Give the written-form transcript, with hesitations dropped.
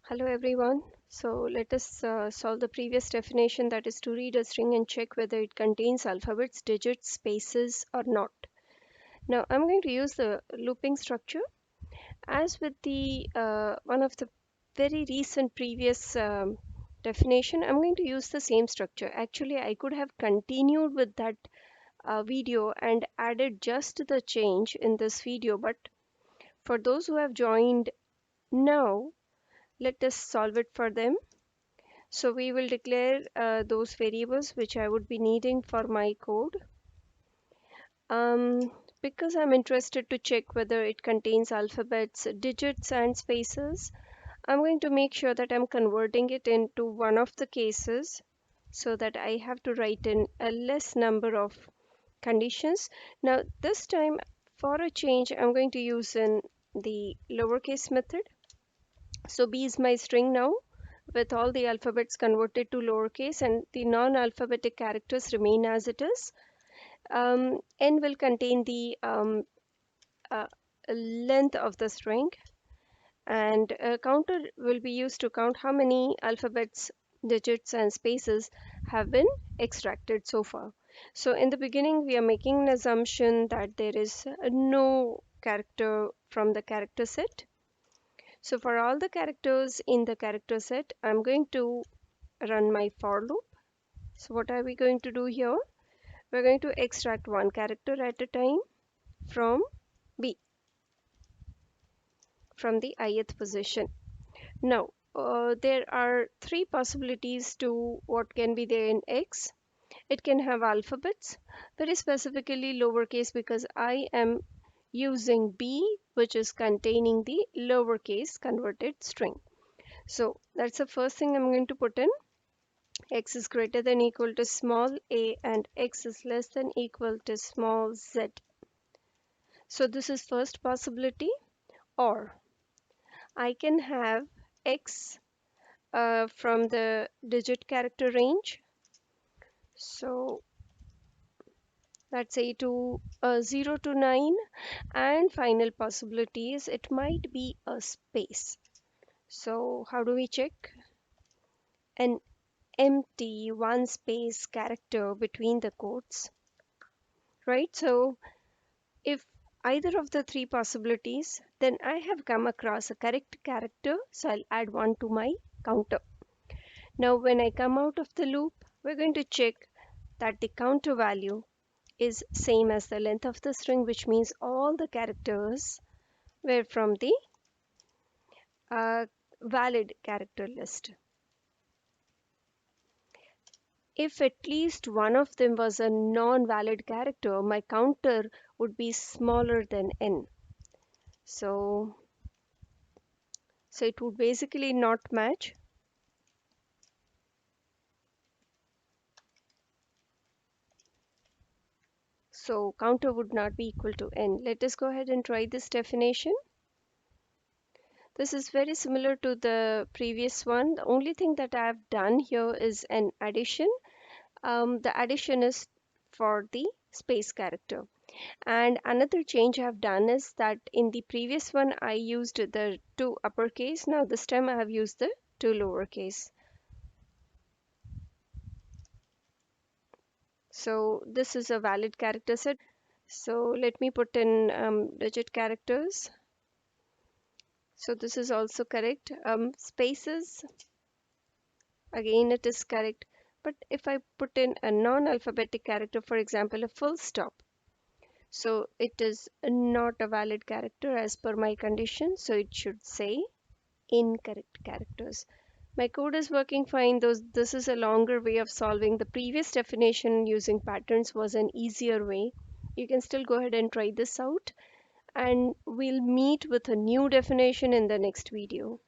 Hello everyone. So let us solve the previous definition, that is to read a string and check whether it contains alphabets, digits, spaces or not. Now I'm going to use the looping structure. As with the one of the very recent previous definition, I'm going to use the same structure. Actually, I could have continued with that video and added just the change in this video, but for those who have joined now, let us solve it for them. So we will declare those variables which I would be needing for my code. Because I'm interested to check whether it contains alphabets, digits, and spaces, I'm going to make sure that I'm converting it into one of the cases so that I have to write in a less number of conditions. Now, this time for a change, I'm going to use in the lowercase method. So B is my string now, with all the alphabets converted to lowercase and the non-alphabetic characters remain as it is. N will contain the uh, length of the string, and a counter will be used to count how many alphabets, digits, and spaces have been extracted so far. So in the beginning, we are making an assumption that there is no character from the character set. So for all the characters in the character set, I'm going to run my for loop. So what are we going to do here? We're going to extract one character at a time from B, from the ith position. Now, there are three possibilities to what can be there in X. It can have alphabets, very specifically lowercase, because I am using B, which is containing the lowercase converted string. So that's the first thing I'm going to put in. X is greater than equal to small a and X is less than equal to small z. So this is first possibility. Or I can have X from the digit character range. So let's say to 0 to 9, and final possibility is it might be a space. So how do we check? An empty one space character between the quotes, right? So if either of the three possibilities, then I have come across a correct character, so I'll add one to my counter. Now when I come out of the loop, we're going to check that the counter value is same as the length of the string, which means all the characters were from the uh, valid character list. If at least one of them was a non-valid character, my counter would be smaller than n. So, so it would basically not match. So counter would not be equal to n. Let us go ahead and try this definition. This is very similar to the previous one. The only thing that I have done here is an addition. The addition is for the space character. And another change I have done is that in the previous one I used the two uppercase. Now this time I have used the two lowercase. So this is a valid character set. So let me put in digit characters. So this is also correct. Spaces, again it is correct. But if I put in a non-alphabetic character, for example, a full stop, so it is not a valid character as per my condition. So it should say incorrect characters. My code is working fine, though this is a longer way of solving. The previous definition using patterns was an easier way. You can still go ahead and try this out, and we'll meet with a new definition in the next video.